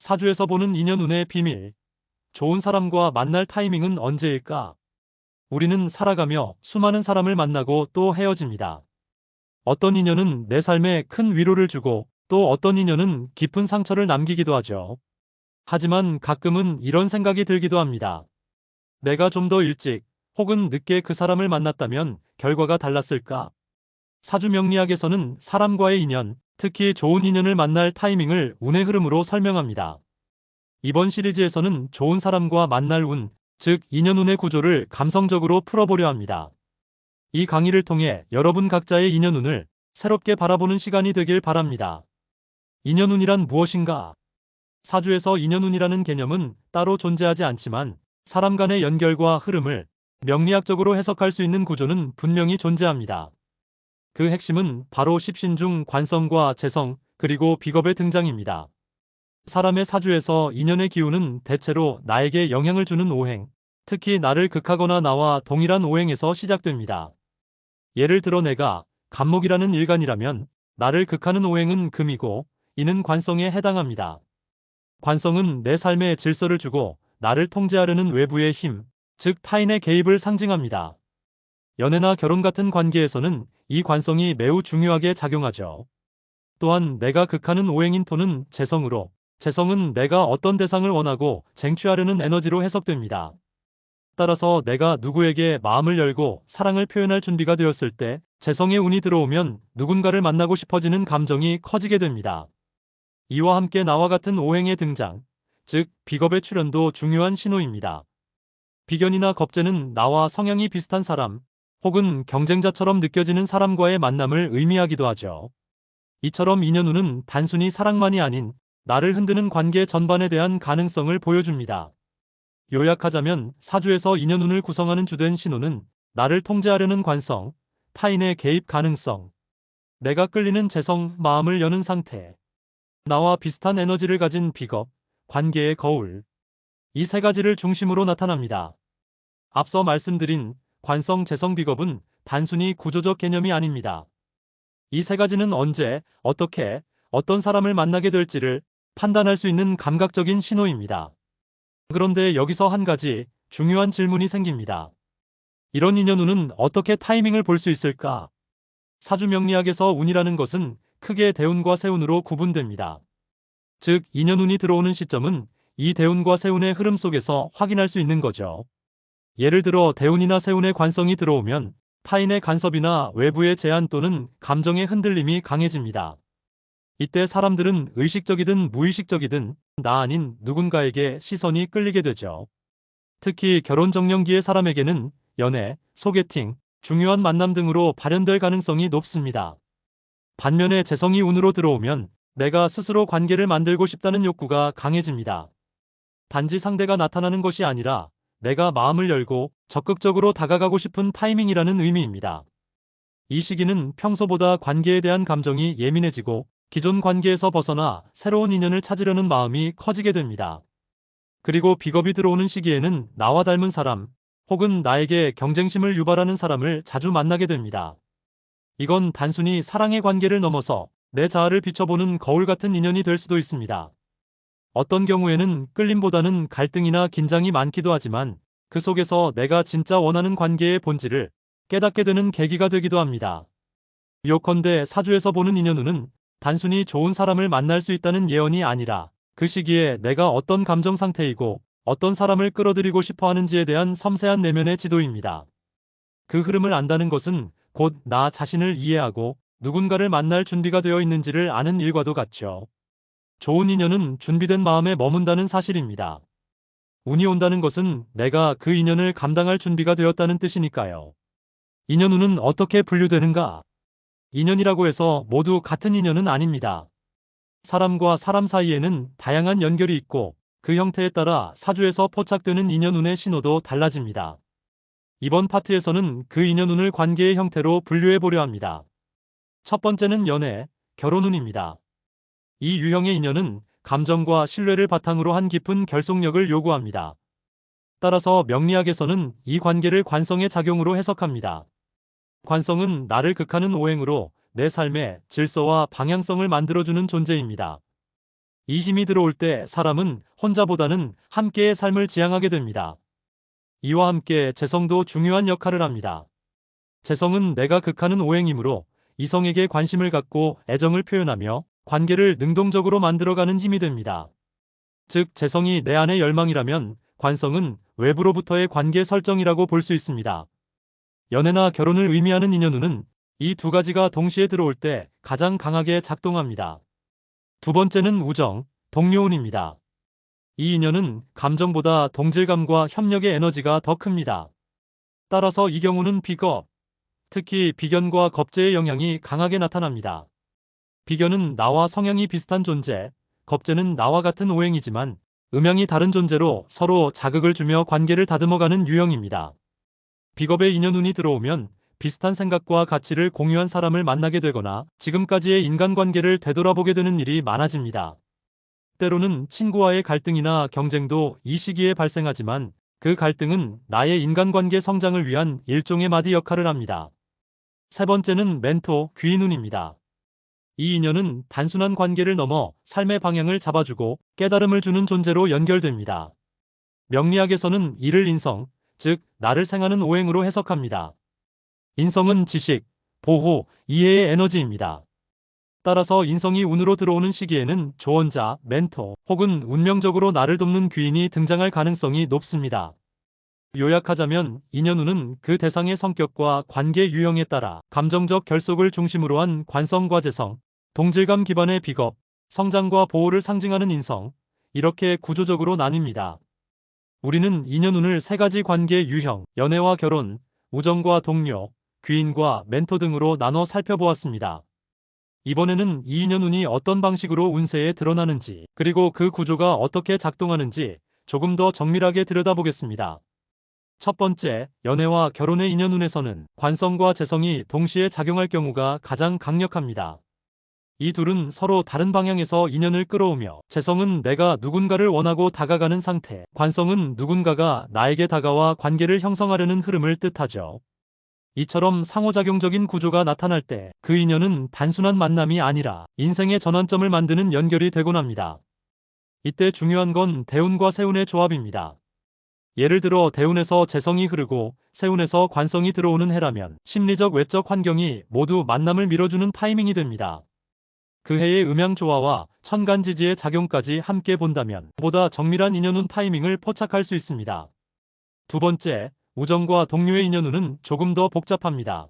사주에서 보는 인연운의 비밀. 좋은 사람과 만날 타이밍은 언제일까? 우리는 살아가며 수많은 사람을 만나고 또 헤어집니다. 어떤 인연은 내 삶에 큰 위로를 주고 또 어떤 인연은 깊은 상처를 남기기도 하죠. 하지만 가끔은 이런 생각이 들기도 합니다. 내가 좀 더 일찍 혹은 늦게 그 사람을 만났다면 결과가 달랐을까? 사주 명리학에서는 사람과의 인연, 특히 좋은 인연을 만날 타이밍을 운의 흐름으로 설명합니다. 이번 시리즈에서는 좋은 사람과 만날 운, 즉 인연운의 구조를 감성적으로 풀어보려 합니다. 이 강의를 통해 여러분 각자의 인연운을 새롭게 바라보는 시간이 되길 바랍니다. 인연운이란 무엇인가? 사주에서 인연운이라는 개념은 따로 존재하지 않지만 사람 간의 연결과 흐름을 명리학적으로 해석할 수 있는 구조는 분명히 존재합니다. 그 핵심은 바로 십신중 관성과 재성, 그리고 비겁의 등장입니다. 사람의 사주에서 인연의 기운은 대체로 나에게 영향을 주는 오행, 특히 나를 극하거나 나와 동일한 오행에서 시작됩니다. 예를 들어 내가 간목이라는 일간이라면 나를 극하는 오행은 금이고 이는 관성에 해당합니다. 관성은 내 삶에 질서를 주고 나를 통제하려는 외부의 힘, 즉 타인의 개입을 상징합니다. 연애나 결혼 같은 관계에서는 이 관성이 매우 중요하게 작용하죠. 또한 내가 극하는 오행인 토는 재성으로, 재성은 내가 어떤 대상을 원하고 쟁취하려는 에너지로 해석됩니다. 따라서 내가 누구에게 마음을 열고 사랑을 표현할 준비가 되었을 때 재성의 운이 들어오면 누군가를 만나고 싶어지는 감정이 커지게 됩니다. 이와 함께 나와 같은 오행의 등장, 즉 비겁의 출현도 중요한 신호입니다. 비견이나 겁재는 나와 성향이 비슷한 사람, 혹은 경쟁자처럼 느껴지는 사람과의 만남을 의미하기도 하죠. 이처럼 인연운은 단순히 사랑만이 아닌 나를 흔드는 관계 전반에 대한 가능성을 보여줍니다. 요약하자면 사주에서 인연운을 구성하는 주된 신호는 나를 통제하려는 관성, 타인의 개입 가능성, 내가 끌리는 재성, 마음을 여는 상태, 나와 비슷한 에너지를 가진 비겁, 관계의 거울, 이 세 가지를 중심으로 나타납니다. 앞서 말씀드린 관성, 재성, 비겁은 단순히 구조적 개념이 아닙니다. 이 세 가지는 언제, 어떻게, 어떤 사람을 만나게 될지를 판단할 수 있는 감각적인 신호입니다. 그런데 여기서 한 가지 중요한 질문이 생깁니다. 이런 인연운은 어떻게 타이밍을 볼 수 있을까? 사주 명리학에서 운이라는 것은 크게 대운과 세운으로 구분됩니다. 즉, 인연운이 들어오는 시점은 이 대운과 세운의 흐름 속에서 확인할 수 있는 거죠. 예를 들어 대운이나 세운의 관성이 들어오면 타인의 간섭이나 외부의 제한 또는 감정의 흔들림이 강해집니다. 이때 사람들은 의식적이든 무의식적이든 나 아닌 누군가에게 시선이 끌리게 되죠. 특히 결혼 정년기의 사람에게는 연애, 소개팅, 중요한 만남 등으로 발현될 가능성이 높습니다. 반면에 재성이 운으로 들어오면 내가 스스로 관계를 만들고 싶다는 욕구가 강해집니다. 단지 상대가 나타나는 것이 아니라 내가 마음을 열고 적극적으로 다가가고 싶은 타이밍이라는 의미입니다. 이 시기는 평소보다 관계에 대한 감정이 예민해지고 기존 관계에서 벗어나 새로운 인연을 찾으려는 마음이 커지게 됩니다. 그리고 비겁이 들어오는 시기에는 나와 닮은 사람, 혹은 나에게 경쟁심을 유발하는 사람을 자주 만나게 됩니다. 이건 단순히 사랑의 관계를 넘어서 내 자아를 비춰보는 거울 같은 인연이 될 수도 있습니다. 어떤 경우에는 끌림보다는 갈등이나 긴장이 많기도 하지만 그 속에서 내가 진짜 원하는 관계의 본질을 깨닫게 되는 계기가 되기도 합니다. 요컨대 사주에서 보는 인연운은 단순히 좋은 사람을 만날 수 있다는 예언이 아니라 그 시기에 내가 어떤 감정 상태이고 어떤 사람을 끌어들이고 싶어 하는지에 대한 섬세한 내면의 지도입니다. 그 흐름을 안다는 것은 곧 나 자신을 이해하고 누군가를 만날 준비가 되어 있는지를 아는 일과도 같죠. 좋은 인연은 준비된 마음에 머문다는 사실입니다. 운이 온다는 것은 내가 그 인연을 감당할 준비가 되었다는 뜻이니까요. 인연운은 어떻게 분류되는가? 인연이라고 해서 모두 같은 인연은 아닙니다. 사람과 사람 사이에는 다양한 연결이 있고 그 형태에 따라 사주에서 포착되는 인연운의 신호도 달라집니다. 이번 파트에서는 그 인연운을 관계의 형태로 분류해 보려 합니다. 첫 번째는 연애, 결혼운입니다. 이 유형의 인연은 감정과 신뢰를 바탕으로 한 깊은 결속력을 요구합니다. 따라서 명리학에서는 이 관계를 관성의 작용으로 해석합니다. 관성은 나를 극하는 오행으로 내 삶의 질서와 방향성을 만들어주는 존재입니다. 이 힘이 들어올 때 사람은 혼자보다는 함께의 삶을 지향하게 됩니다. 이와 함께 재성도 중요한 역할을 합니다. 재성은 내가 극하는 오행이므로 이성에게 관심을 갖고 애정을 표현하며 관계를 능동적으로 만들어가는 힘이 됩니다. 즉, 재성이 내 안의 열망이라면 관성은 외부로부터의 관계 설정이라고 볼 수 있습니다. 연애나 결혼을 의미하는 인연운은 이 두 가지가 동시에 들어올 때 가장 강하게 작동합니다. 두 번째는 우정, 동료운입니다. 이 인연은 감정보다 동질감과 협력의 에너지가 더 큽니다. 따라서 이 경우는 비겁, 특히 비견과 겁재의 영향이 강하게 나타납니다. 비견은 나와 성향이 비슷한 존재, 겁재는 나와 같은 오행이지만 음양이 다른 존재로 서로 자극을 주며 관계를 다듬어가는 유형입니다. 비겁의 인연운이 들어오면 비슷한 생각과 가치를 공유한 사람을 만나게 되거나 지금까지의 인간관계를 되돌아보게 되는 일이 많아집니다. 때로는 친구와의 갈등이나 경쟁도 이 시기에 발생하지만 그 갈등은 나의 인간관계 성장을 위한 일종의 마디 역할을 합니다. 세 번째는 멘토, 귀인운입니다. 이 인연은 단순한 관계를 넘어 삶의 방향을 잡아주고 깨달음을 주는 존재로 연결됩니다. 명리학에서는 이를 인성, 즉 나를 생하는 오행으로 해석합니다. 인성은 지식, 보호, 이해의 에너지입니다. 따라서 인성이 운으로 들어오는 시기에는 조언자, 멘토 혹은 운명적으로 나를 돕는 귀인이 등장할 가능성이 높습니다. 요약하자면 인연운은 그 대상의 성격과 관계 유형에 따라 감정적 결속을 중심으로 한 관성과 재성, 동질감 기반의 비겁, 성장과 보호를 상징하는 인성, 이렇게 구조적으로 나뉩니다. 우리는 인연운을 세 가지 관계 유형, 연애와 결혼, 우정과 동료, 귀인과 멘토 등으로 나눠 살펴보았습니다. 이번에는 이 인연운이 어떤 방식으로 운세에 드러나는지, 그리고 그 구조가 어떻게 작동하는지 조금 더 정밀하게 들여다보겠습니다. 첫 번째, 연애와 결혼의 인연운에서는 관성과 재성이 동시에 작용할 경우가 가장 강력합니다. 이 둘은 서로 다른 방향에서 인연을 끌어오며 재성은 내가 누군가를 원하고 다가가는 상태, 관성은 누군가가 나에게 다가와 관계를 형성하려는 흐름을 뜻하죠. 이처럼 상호작용적인 구조가 나타날 때 그 인연은 단순한 만남이 아니라 인생의 전환점을 만드는 연결이 되곤 합니다. 이때 중요한 건 대운과 세운의 조합입니다. 예를 들어 대운에서 재성이 흐르고 세운에서 관성이 들어오는 해라면 심리적 외적 환경이 모두 만남을 밀어주는 타이밍이 됩니다. 그 해의 음양조화와 천간지지의 작용까지 함께 본다면 보다 정밀한 인연운 타이밍을 포착할 수 있습니다. 두 번째, 우정과 동료의 인연운은 조금 더 복잡합니다.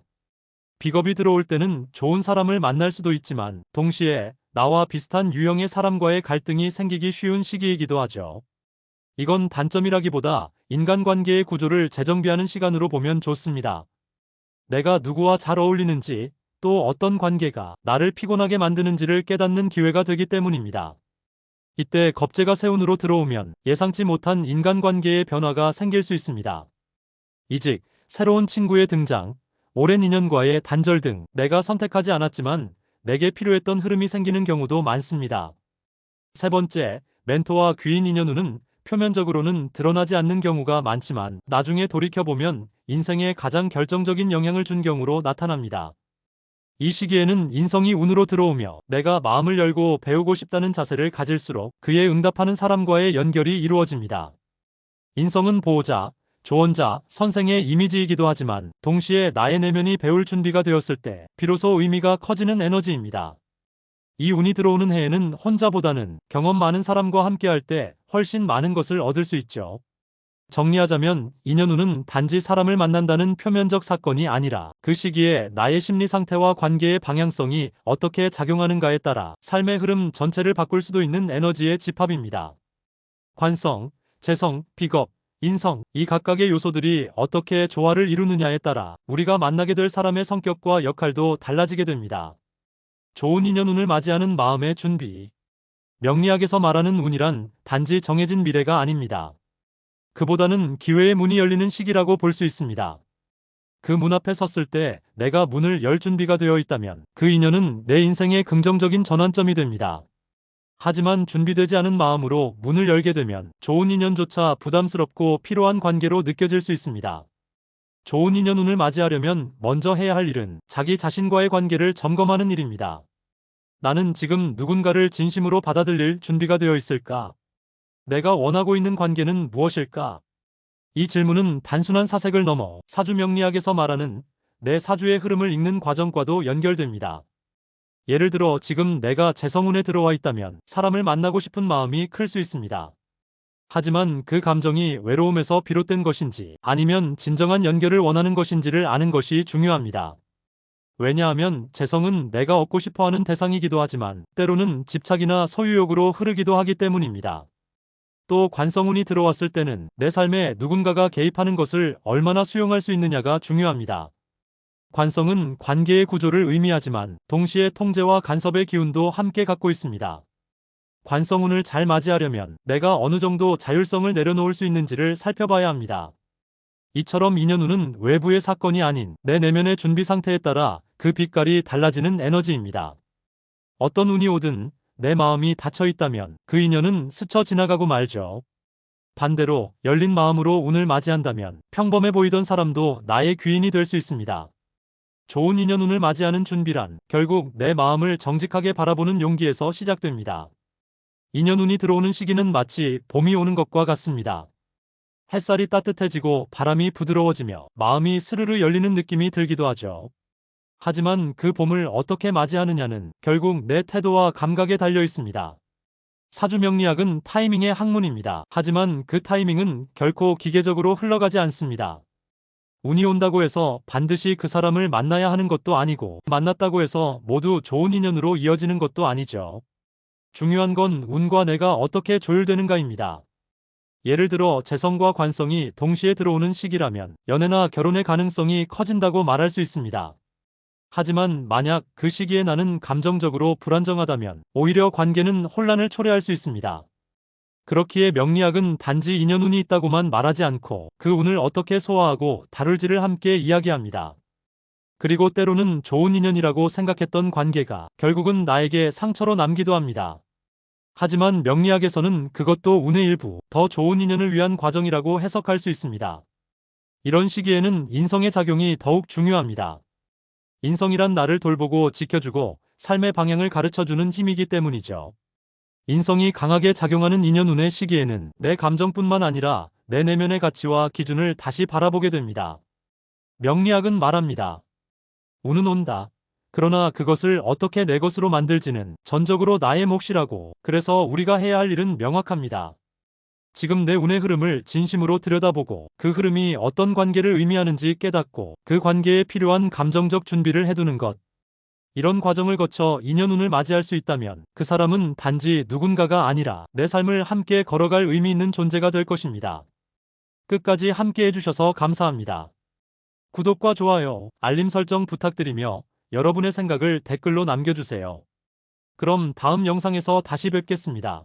비겁이 들어올 때는 좋은 사람을 만날 수도 있지만 동시에 나와 비슷한 유형의 사람과의 갈등이 생기기 쉬운 시기이기도 하죠. 이건 단점이라기보다 인간관계의 구조를 재정비하는 시간으로 보면 좋습니다. 내가 누구와 잘 어울리는지, 또 어떤 관계가 나를 피곤하게 만드는지를 깨닫는 기회가 되기 때문입니다. 이때 겁재가 세운으로 들어오면 예상치 못한 인간관계의 변화가 생길 수 있습니다. 이직, 새로운 친구의 등장, 오랜 인연과의 단절 등 내가 선택하지 않았지만 내게 필요했던 흐름이 생기는 경우도 많습니다. 세 번째, 멘토와 귀인 인연운은 표면적으로는 드러나지 않는 경우가 많지만 나중에 돌이켜보면 인생에 가장 결정적인 영향을 준 경우로 나타납니다. 이 시기에는 인성이 운으로 들어오며 내가 마음을 열고 배우고 싶다는 자세를 가질수록 그에 응답하는 사람과의 연결이 이루어집니다. 인성은 보호자, 조언자, 선생의 이미지이기도 하지만 동시에 나의 내면이 배울 준비가 되었을 때 비로소 의미가 커지는 에너지입니다. 이 운이 들어오는 해에는 혼자보다는 경험 많은 사람과 함께할 때 훨씬 많은 것을 얻을 수 있죠. 정리하자면 인연운은 단지 사람을 만난다는 표면적 사건이 아니라 그 시기에 나의 심리 상태와 관계의 방향성이 어떻게 작용하는가에 따라 삶의 흐름 전체를 바꿀 수도 있는 에너지의 집합입니다. 관성, 재성, 비겁, 인성, 이 각각의 요소들이 어떻게 조화를 이루느냐에 따라 우리가 만나게 될 사람의 성격과 역할도 달라지게 됩니다. 좋은 인연운을 맞이하는 마음의 준비. 명리학에서 말하는 운이란 단지 정해진 미래가 아닙니다. 그보다는 기회의 문이 열리는 시기라고 볼 수 있습니다. 그 문 앞에 섰을 때 내가 문을 열 준비가 되어 있다면 그 인연은 내 인생의 긍정적인 전환점이 됩니다. 하지만 준비되지 않은 마음으로 문을 열게 되면 좋은 인연조차 부담스럽고 피로한 관계로 느껴질 수 있습니다. 좋은 인연운을 맞이하려면 먼저 해야 할 일은 자기 자신과의 관계를 점검하는 일입니다. 나는 지금 누군가를 진심으로 받아들일 준비가 되어 있을까? 내가 원하고 있는 관계는 무엇일까? 이 질문은 단순한 사색을 넘어 사주 명리학에서 말하는 내 사주의 흐름을 읽는 과정과도 연결됩니다. 예를 들어 지금 내가 재성운에 들어와 있다면 사람을 만나고 싶은 마음이 클 수 있습니다. 하지만 그 감정이 외로움에서 비롯된 것인지 아니면 진정한 연결을 원하는 것인지를 아는 것이 중요합니다. 왜냐하면 재성은 내가 얻고 싶어하는 대상이기도 하지만 때로는 집착이나 소유욕으로 흐르기도 하기 때문입니다. 또 관성운이 들어왔을 때는 내 삶에 누군가가 개입하는 것을 얼마나 수용할 수 있느냐가 중요합니다. 관성은 관계의 구조를 의미하지만 동시에 통제와 간섭의 기운도 함께 갖고 있습니다. 관성운을 잘 맞이하려면 내가 어느 정도 자율성을 내려놓을 수 있는지를 살펴봐야 합니다. 이처럼 인연운은 외부의 사건이 아닌 내 내면의 준비 상태에 따라 그 빛깔이 달라지는 에너지입니다. 어떤 운이 오든 내 마음이 닫혀 있다면 그 인연은 스쳐 지나가고 말죠. 반대로 열린 마음으로 운을 맞이한다면 평범해 보이던 사람도 나의 귀인이 될 수 있습니다. 좋은 인연운을 맞이하는 준비란 결국 내 마음을 정직하게 바라보는 용기에서 시작됩니다. 인연운이 들어오는 시기는 마치 봄이 오는 것과 같습니다. 햇살이 따뜻해지고 바람이 부드러워지며 마음이 스르르 열리는 느낌이 들기도 하죠. 하지만 그 봄을 어떻게 맞이하느냐는 결국 내 태도와 감각에 달려 있습니다. 사주명리학은 타이밍의 학문입니다. 하지만 그 타이밍은 결코 기계적으로 흘러가지 않습니다. 운이 온다고 해서 반드시 그 사람을 만나야 하는 것도 아니고 만났다고 해서 모두 좋은 인연으로 이어지는 것도 아니죠. 중요한 건 운과 내가 어떻게 조율되는가입니다. 예를 들어 재성과 관성이 동시에 들어오는 시기라면 연애나 결혼의 가능성이 커진다고 말할 수 있습니다. 하지만 만약 그 시기에 나는 감정적으로 불안정하다면 오히려 관계는 혼란을 초래할 수 있습니다. 그렇기에 명리학은 단지 인연운이 있다고만 말하지 않고 그 운을 어떻게 소화하고 다룰지를 함께 이야기합니다. 그리고 때로는 좋은 인연이라고 생각했던 관계가 결국은 나에게 상처로 남기도 합니다. 하지만 명리학에서는 그것도 운의 일부, 더 좋은 인연을 위한 과정이라고 해석할 수 있습니다. 이런 시기에는 인성의 작용이 더욱 중요합니다. 인성이란 나를 돌보고 지켜주고 삶의 방향을 가르쳐주는 힘이기 때문이죠. 인성이 강하게 작용하는 인연운의 시기에는 내 감정뿐만 아니라 내 내면의 가치와 기준을 다시 바라보게 됩니다. 명리학은 말합니다. 운은 온다. 그러나 그것을 어떻게 내 것으로 만들지는 전적으로 나의 몫이라고. 그래서 우리가 해야 할 일은 명확합니다. 지금 내 운의 흐름을 진심으로 들여다보고 그 흐름이 어떤 관계를 의미하는지 깨닫고 그 관계에 필요한 감정적 준비를 해두는 것. 이런 과정을 거쳐 인연운을 맞이할 수 있다면 그 사람은 단지 누군가가 아니라 내 삶을 함께 걸어갈 의미 있는 존재가 될 것입니다. 끝까지 함께 해주셔서 감사합니다. 구독과 좋아요, 알림 설정 부탁드리며 여러분의 생각을 댓글로 남겨주세요. 그럼 다음 영상에서 다시 뵙겠습니다.